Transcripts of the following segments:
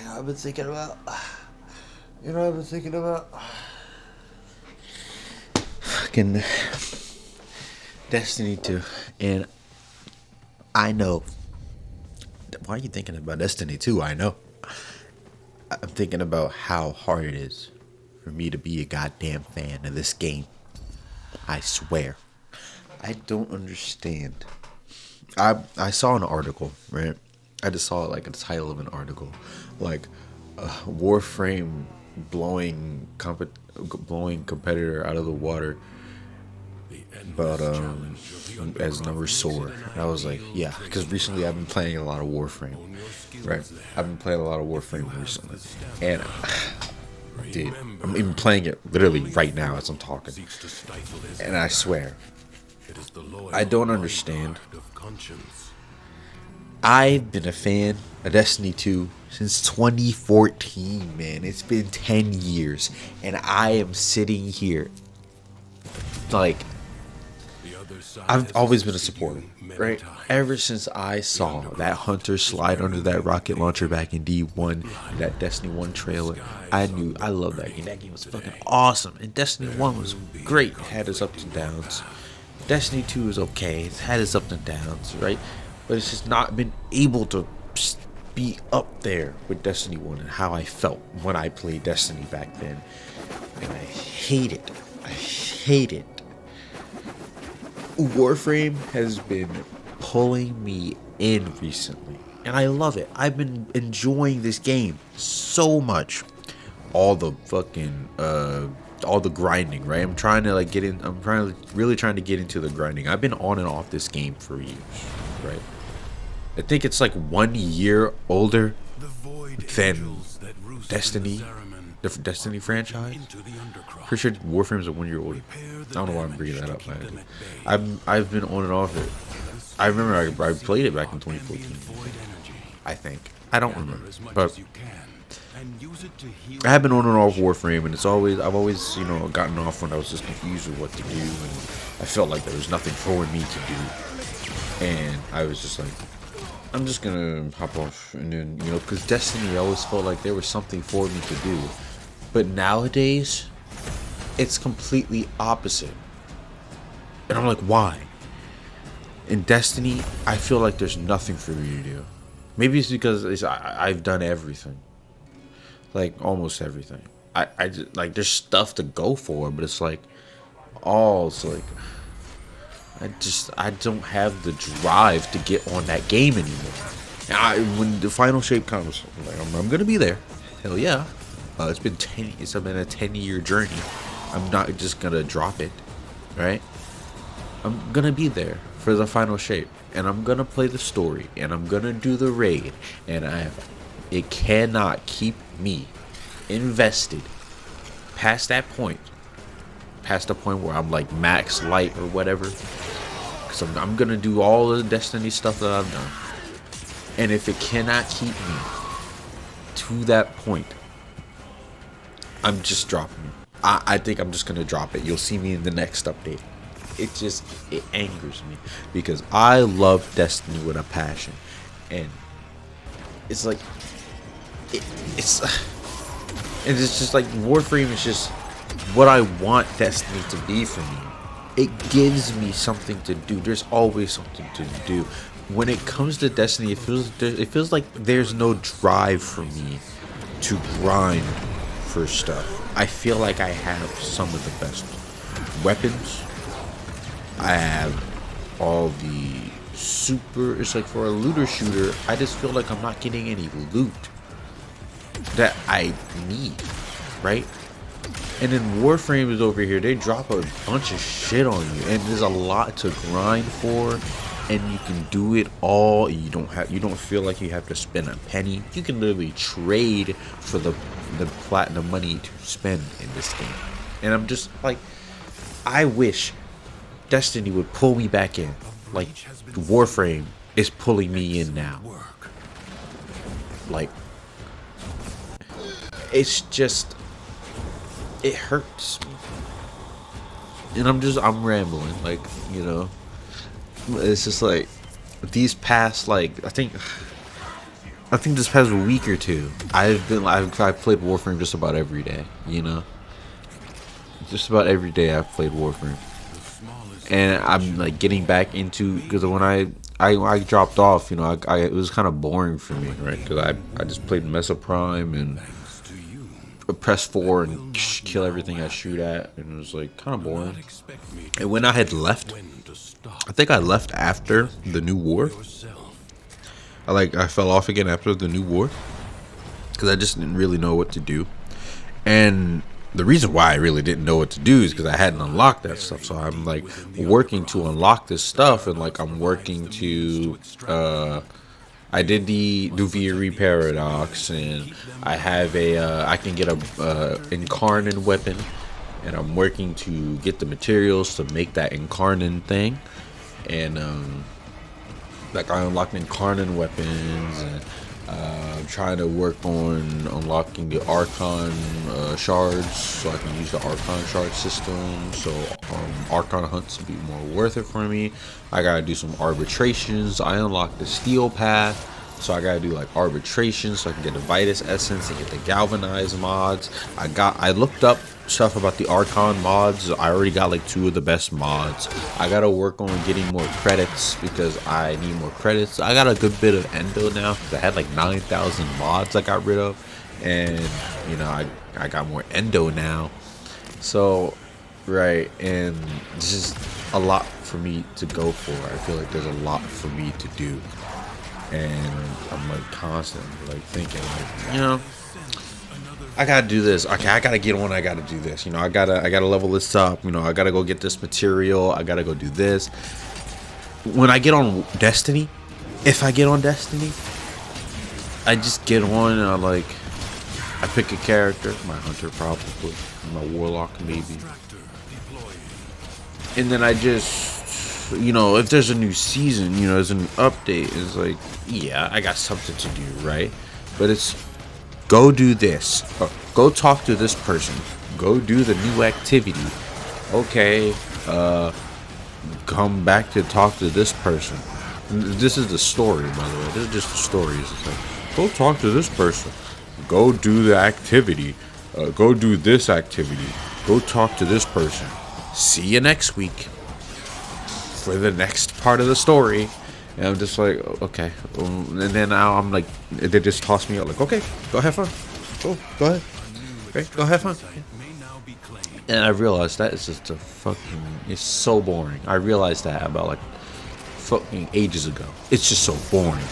I've been thinking about. You know, I've been thinking about fucking Destiny 2, and I know. Why are you thinking about Destiny 2? I know. I'm thinking about how hard it is for me to be a goddamn fan of this game. I swear. I don't understand. I saw an article, right? I just saw like a title of an article, like Warframe blowing competitor out of the water, but as numbers soar. And I was like, yeah, because recently I've been playing a lot of Warframe, right? I've been playing a lot of Warframe recently, and dude, I'm even playing it literally right now as I'm talking, and I swear, I don't understand. I've been a fan of Destiny 2 since 2014, man. It's been 10 years, and I am sitting here like I've always been a supporter, right? Ever since I saw that Hunter slide under that rocket launcher back in D1, that Destiny 1 trailer, I knew I loved that game. That game was fucking awesome, and Destiny 1 was great. It had its ups and downs. Destiny 2 is okay. It's had its ups and downs, right? But it's just not been able to be up there with Destiny 1 and how I felt when I played Destiny back then. And I hate it. I hate it. Warframe has been pulling me in recently, and I love it. I've been enjoying this game so much. All the fucking all the grinding, right? I'm trying to like get in. Really trying to get into the grinding. I've been on and off this game for years, right? I think it's like 1 year older than Destiny, the Destiny franchise. Pretty sure Warframe's a 1 year older. I don't know why I'm bringing that up, man. I've been on and off it. I remember I played it back in 2014. I think I don't remember, but I have been on and off Warframe, and I've always gotten off when I was just confused with what to do, and I felt like there was nothing for me to do, and I was just like, I'm just gonna hop off, and then because Destiny, I always felt like there was something for me to do, but nowadays it's completely opposite, and I'm like, why? In Destiny, I feel like there's nothing for me to do. Maybe it's because I've done everything. Like almost everything. I just, like there's stuff to go for, but it's like it's like I don't have the drive to get on that game anymore. When the final shape comes, I'm gonna be there. Hell yeah. It's been a 10-year journey. I'm not just gonna drop it, right? I'm gonna be there for the final shape, and I'm gonna play the story, and I'm gonna do the raid, and it cannot keep me invested past the point where I'm like max light or whatever, because I'm gonna do all the Destiny stuff that I've done, and if it cannot keep me to that point, I'm just dropping it. I think I'm just gonna drop it. You'll see me in the next update. It angers me because I love Destiny with a passion, and it's like it's just like Warframe is just what I want Destiny to be for me. It gives me something to do. There's always something to do. When it comes to Destiny, it feels like there's no drive for me to grind for stuff. I feel like I have some of the best weapons. I have all the super. It's like for a looter shooter, I just feel like I'm not getting any loot that I need, right? And then Warframe is over here. They drop a bunch of shit on you, and there's a lot to grind for, and you can do it all. You don't feel like you have to spend a penny. You can literally trade for the platinum money to spend in this game. And I'm just like, I wish Destiny would pull me back in, like Warframe is pulling me in now. Like, it's just, it hurts me. And I'm rambling, like, it's just like these past, like, I think I think this past week or two, I've played Warframe just about every day. You know, just about every day I've played Warframe, and I'm like getting back into because when I dropped off, you know, it was kind of boring for me, right? Because I just played Mesa Prime and press 4 and kill everything I shoot at, and it was like kind of boring. And when I had left, I think I left after the new war. I fell off again after the new war because I just didn't really know what to do. And the reason why I really didn't know what to do is because I hadn't unlocked that stuff. So I'm like working to unlock this stuff, and like I'm working to I did the Duviri Paradox, and I have I can get a Incarnate weapon, and I'm working to get the materials to make that Incarnate thing, and like I unlocked Incarnate weapons, and I'm trying to work on unlocking the Archon shards, so I can use the Archon shard system. So Archon hunts will be more worth it for me. I gotta do some arbitrations. I unlocked the Steel Path, so I gotta do like arbitrations so I can get the Vitus Essence and get the Galvanize mods. I looked up stuff about the Archon mods. I already got like 2 of the best mods. I gotta work on getting more credits because I need more credits. I got a good bit of Endo now because I had like 9,000 mods I got rid of, and you know I got more Endo now. So right, and this is a lot for me to go for. I feel like there's a lot for me to do, and I'm like constantly like thinking like, you know, I gotta do this. Okay, I gotta get on. I gotta do this. You know, I gotta level this up. You know, I gotta go get this material. I gotta go do this. When I get on Destiny, if I get on Destiny, I just get on and I pick a character, my hunter probably, my warlock maybe, and then I just, you know, if there's a new season, you know, there's an update, it's like, yeah, I got something to do, right? But it's go do this. Go talk to this person. Go do the new activity. Okay, come back to talk to this person. This is the story, by the way. This is just the story. It's like, go talk to this person. Go do the activity. Go do this activity. Go talk to this person. See you next week for the next part of the story. And I'm just like, okay. And then now I'm like, they just toss me out like, okay, go have fun. Go ahead. Okay, go have fun. And I realized that is just it's so boring. I realized that about like fucking ages ago. It's just so boring.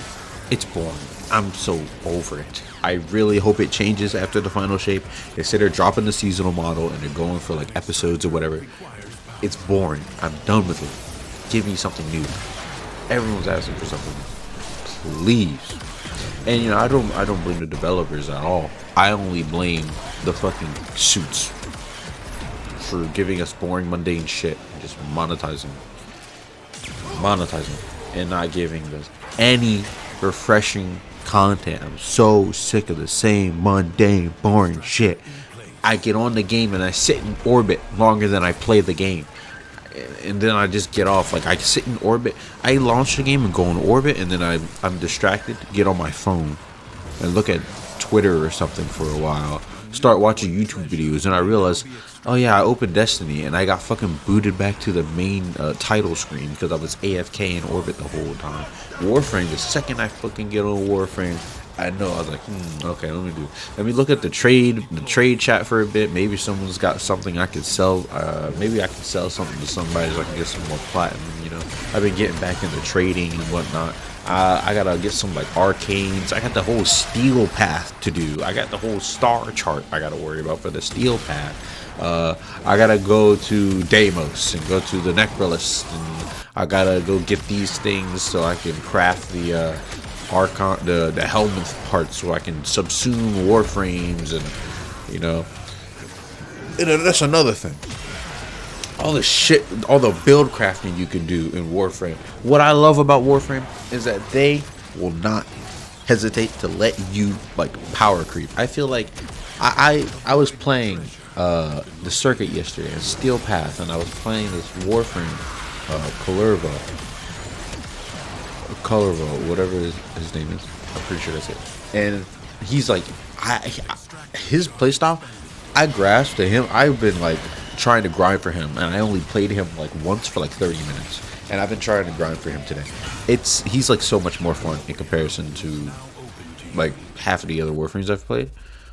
It's boring. I'm so over it. I really hope it changes after the final shape. They said they're dropping the seasonal model and they're going for like episodes or whatever. It's boring. I'm done with it. Give me something new. Everyone's asking for something new. Please. And you know, I don't blame the developers at all. I only blame the fucking suits for giving us boring, mundane shit and just monetizing and not giving us any refreshing content. I'm so sick of the same mundane, boring shit. I get on the game and I sit in orbit longer than I play the game. And then I just get off. Like I sit in orbit. I launch the game and go in orbit, and then I'm distracted. Get on my phone and look at Twitter or something for a while. Start watching YouTube videos, and I realize, oh yeah, I opened Destiny, and I got fucking booted back to the main title screen because I was AFK in orbit the whole time. Warframe. The second I fucking get on Warframe, I know I was like, okay, let me look at the trade chat for a bit. Maybe someone's got something I could sell. Maybe I could sell something to somebody so I can get some more platinum. You know, I've been getting back into trading and whatnot. I gotta get some like arcanes. I got the whole steel path to do. I got the whole star chart I gotta worry about for the steel path. I gotta go to Deimos and go to the Necrolist, and I gotta go get these things so I can craft the Archon, the helmet parts, so I can subsume warframes, and you know, and that's another thing. All the shit, all the build crafting you can do in Warframe. What I love about Warframe is that they will not hesitate to let you like power creep. I feel like I was playing the circuit yesterday, Steel Path, and I was playing this Warframe Kullervo, whatever his name is. I'm pretty sure that's it. And he's like, his playstyle, I grasped to him. I've been like trying to grind for him, and I only played him like once for like 30 minutes, and I've been trying to grind for him today. He's like so much more fun in comparison to like half of the other Warframes I've played.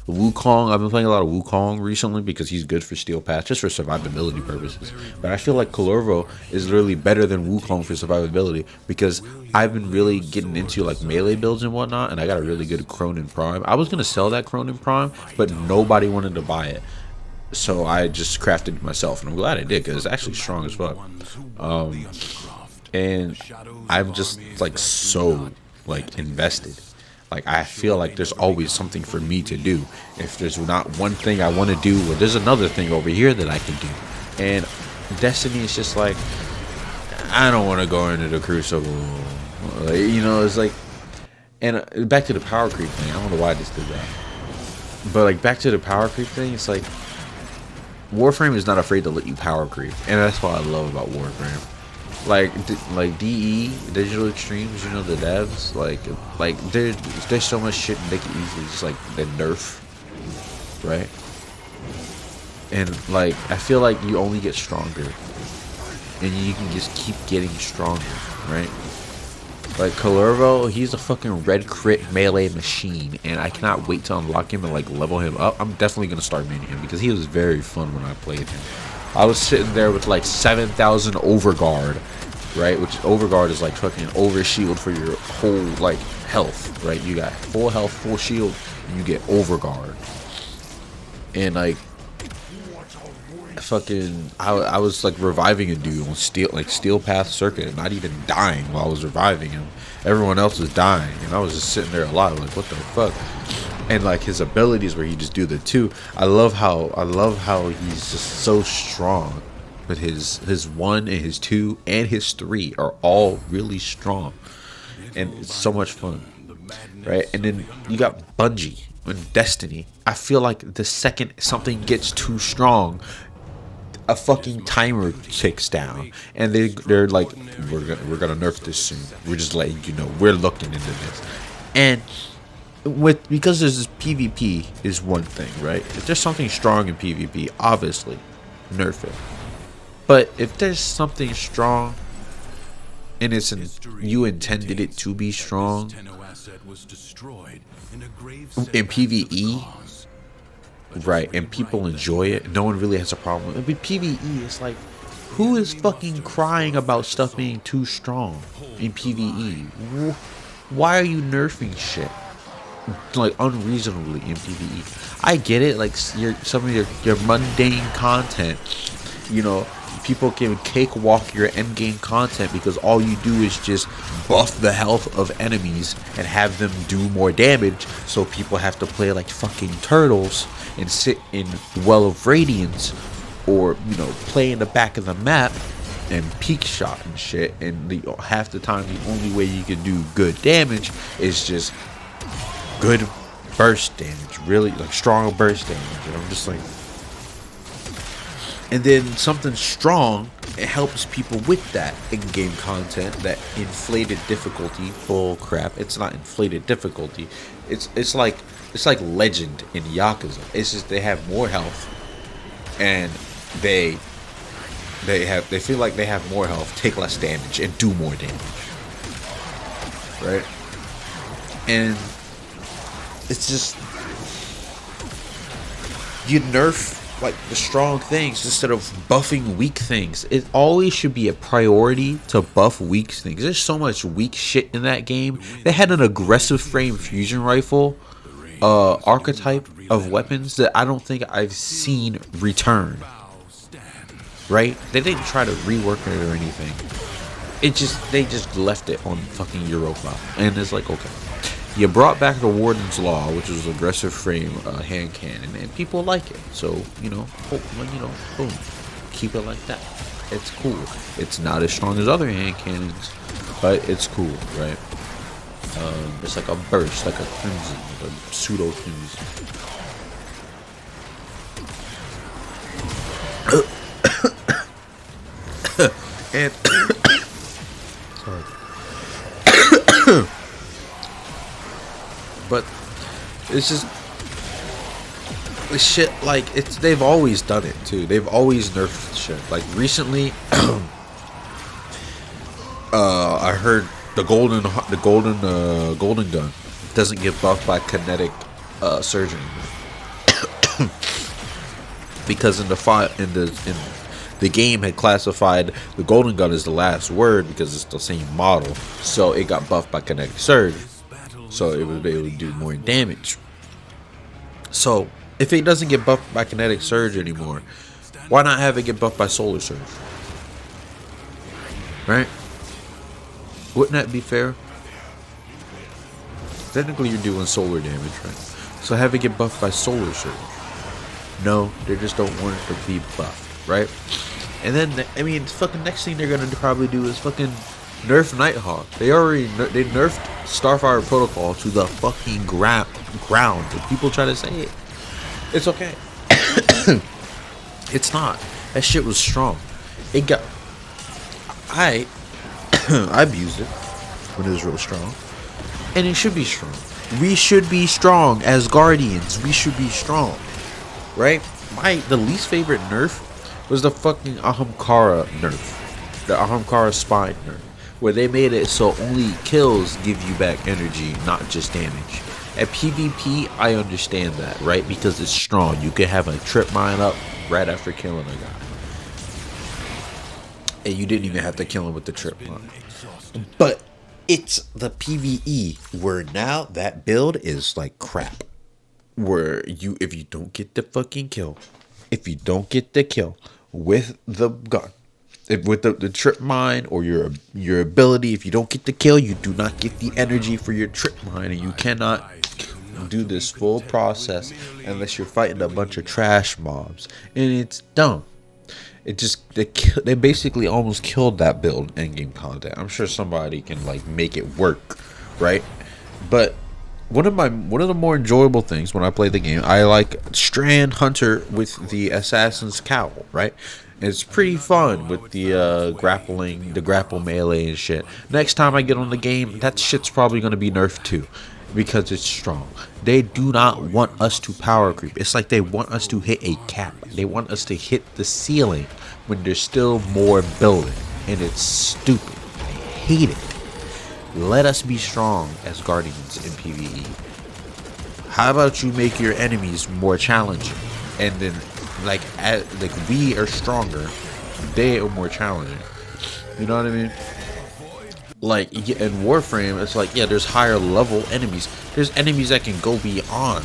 Wukong, I've been playing a lot of Wukong recently because he's good for Steel Path, just for survivability purposes. But I feel like Kullervo is literally better than Wukong for survivability because I've been really getting into like melee builds and whatnot, and I got a really good Cronin Prime. I was gonna sell that Cronin Prime, but nobody wanted to buy it, so I just crafted it myself, and I'm glad I did because it's actually strong as fuck. And I'm just like so like invested. Like I feel like there's always something for me to do. If there's not one thing I want to do, well, there's another thing over here that I can do. And Destiny is just like, I don't want to go into the Crucible. Like, you know, it's like, and back to the power creep thing. I don't know why I just did that. But like back to the power creep thing, it's like Warframe is not afraid to let you power creep, and that's what I love about Warframe. Like DE, Digital Extremes, you know, the devs, like there's so much shit they can easily just like the nerf, right? And like I feel like you only get stronger, and you can just keep getting stronger, right? Like Kullervo, he's a fucking red crit melee machine, and I cannot wait to unlock him and like level him up. I'm definitely gonna start maining him because he was very fun when I played him. I was sitting there with like 7,000 overguard, right? Which overguard is like fucking overshield for your whole like health, right? You got full health, full shield, and you get overguard. And like fucking I was like reviving a dude on Steel Path Circuit, not even dying while I was reviving him. Everyone else was dying, and I was just sitting there alive, like what the fuck. And like his abilities where he just do the two. I love how he's just so strong. But his 1 and his 2 and his 3 are all really strong. And it's so much fun. Right? And then you got Bungie and Destiny. I feel like the second something gets too strong, a fucking timer ticks down, and they're like, we're gonna nerf this soon. We're just letting you know we're looking into this. And because there's this PvP is one thing, right? If there's something strong in PvP, obviously nerf it. But if there's something strong and you intended it to be strong in PvE, right, and people enjoy it, no one really has a problem with it. But PvE, it's like, who is fucking crying about stuff being too strong in PvE? Why are you nerfing shit like unreasonably in PvE? I get it, like some of your mundane content, you know, people can cakewalk your endgame content because all you do is just buff the health of enemies and have them do more damage, so people have to play like fucking turtles and sit in Well of Radiance, or you know, play in the back of the map and peak shot and shit, and half the time the only way you can do good damage is just good burst damage, really like strong burst damage. And I'm just like, and then something strong, it helps people with that in-game content, that inflated difficulty. Bull crap, it's not inflated difficulty. It's like Legend in Yakuza. It's just they have more health, and they feel like they have more health, take less damage, and do more damage, right? And it's just, you nerf like the strong things instead of buffing weak things. It always should be a priority to buff weak things. There's so much weak shit in that game. They had an aggressive frame fusion rifle archetype of weapons that I don't think I've seen return. Right? They didn't try to rework it or anything. They just left it on fucking Europa, and it's like, okay, you brought back the Warden's Law, which was aggressive frame hand cannon, and people like it. So boom, keep it like that. It's cool. It's not as strong as other hand cannons, but it's cool, right? It's like a burst, like a crimson, like a pseudo crimson. And sorry. It's just the shit. Like they've always done it too. They've always nerfed shit. Like recently, I heard the golden gun doesn't get buffed by kinetic surge anymore. Because in the game had classified the golden gun as the last word because it's the same model, so it got buffed by kinetic surge, so it would be able to do more damage. So if it doesn't get buffed by kinetic surge anymore, why not have it get buffed by solar surge? Right? Wouldn't that be fair? Technically you're doing solar damage, right? So have it get buffed by solar surge. No, they just don't want it to be buffed, right? And then, I mean, fucking next thing they're gonna probably do is fucking nerf Nighthawk. They nerfed Starfire Protocol to the fucking ground. If people try to say it, it's okay. It's not. That shit was strong. It got. I abused it when it was real strong, and it should be strong. We should be strong as Guardians. We should be strong, right? The least favorite nerf was the fucking Ahamkara nerf, the Ahamkara Spine nerf, where they made it so only kills give you back energy, not just damage. At PvP, I understand that, right? Because it's strong. You can have a trip mine up right after killing a guy, and you didn't even have to kill him with the trip mine. But it's the PvE where now that build is like crap. Where if you don't get the fucking kill, if you don't get the kill with the gun, with the trip mine or your ability, if you don't get the kill, you do not get the energy for your trip mine, and you cannot do this full process unless you're fighting a bunch of trash mobs, and it's dumb. It just they basically almost killed that build in game content. I'm sure somebody can like make it work, right? But one of the more enjoyable things when I play the game, I like Strand Hunter with the Assassin's Cowl, right? It's pretty fun with the grapple melee and shit. Next time I get on the game, that shit's probably gonna be nerfed too, because it's strong. They do not want us to power creep. It's like they want us to hit a cap. They want us to hit the ceiling when there's still more building, and it's stupid. I hate it. Let us be strong as Guardians in PvE. How about you make your enemies more challenging, and then like we are stronger, they are more challenging. You know what I mean? Like in Warframe, it's like, yeah, there's higher level enemies. There's enemies that can go beyond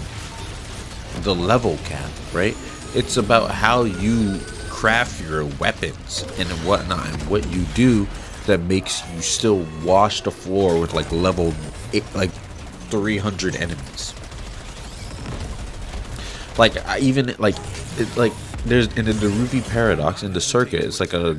the level cap, right? It's about how you craft your weapons and whatnot, and what you do that makes you still wash the floor with like level 300 enemies. Like there's in the Ruby Paradox in the circuit, it's like a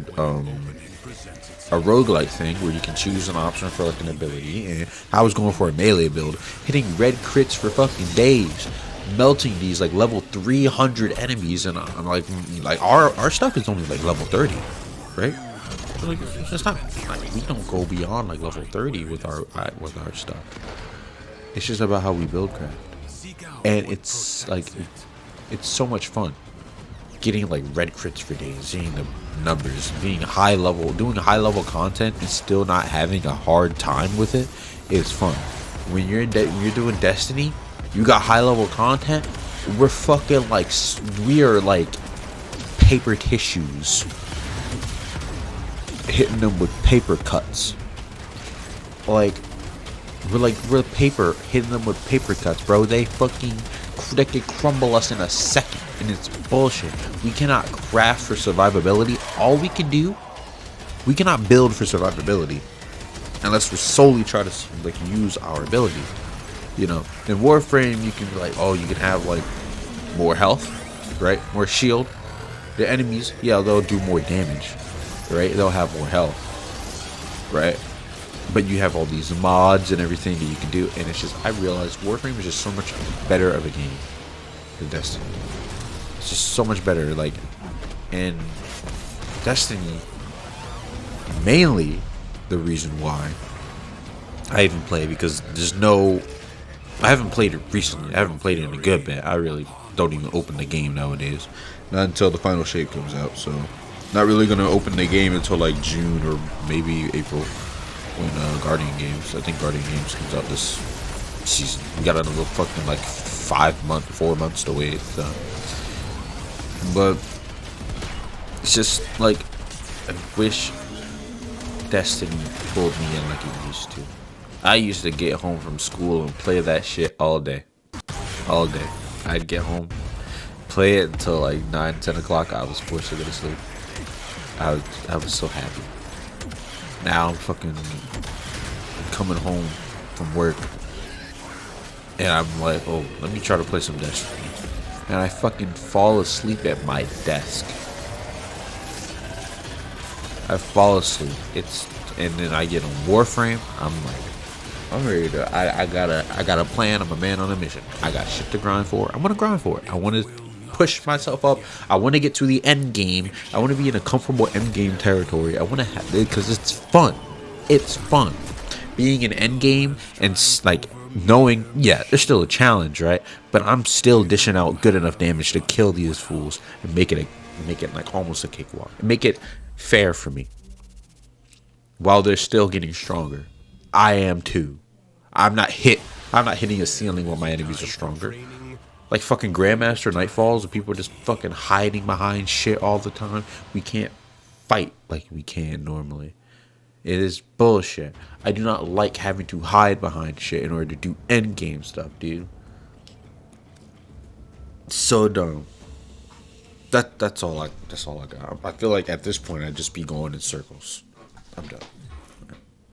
roguelike thing where you can choose an option for like an ability, and I was going for a melee build, hitting red crits for fucking days, melting these like level 300 enemies, and I'm like our stuff is only like level 30, right? Like, it's not like we don't go beyond like level 30 with our stuff. It's just about how we build craft, and it's like it's so much fun getting like red crits for days, seeing the numbers, doing high level content and still not having a hard time with it is fun. When you're doing Destiny, you got high level content, we're fucking like, we are like paper tissues, hitting them with paper cuts. We're paper, hitting them with paper cuts, bro. They can crumble us in a second, and it's bullshit. We cannot craft for survivability. All we can do, we cannot build for survivability unless we solely try to like use our ability. You know, in Warframe, you can be like, oh, you can have like more health, right? More shield. The enemies, yeah, they'll do more damage, right? They'll have more health, right? But you have all these mods and everything that you can do, and it's just, I realized Warframe is just so much better of a game than Destiny. It's just so much better, like, and Destiny, mainly the reason why I even play, because there's no I haven't played it recently. I haven't played it in a good bit. I really don't even open the game nowadays. Not until the final shape comes out. So, not really gonna open the game until like June or maybe April when Guardian Games. I think Guardian Games comes out this season. We got another fucking like 4 months to wait. So. But it's just like I wish Destiny pulled me in like it used to. I used to get home from school and play that shit all day. All day. I'd get home, play it until like 9, 10 o'clock. I was forced to go to sleep. I was so happy. Now I'm fucking coming home from work. And I'm like, oh, let me try to play some Destiny. And I fucking fall asleep at my desk. I fall asleep. And then I get on Warframe. I'm like, I'm ready to. I got a plan. I'm a man on a mission. I got shit to grind for. I'm gonna grind for it. I want to push myself up. I want to get to the end game. I want to be in a comfortable end game territory. I want to have it because it's fun. It's fun being in end game and like knowing. Yeah, there's still a challenge, right? But I'm still dishing out good enough damage to kill these fools and make it like almost a cakewalk. Make it fair for me. While they're still getting stronger, I am too. I'm not hitting a ceiling while my enemies are stronger. Like fucking Grandmaster Nightfalls, where people are just fucking hiding behind shit all the time. We can't fight like we can normally. It is bullshit. I do not like having to hide behind shit in order to do endgame stuff, dude. So dumb. That's all I got. I feel like at this point I'd just be going in circles. I'm done.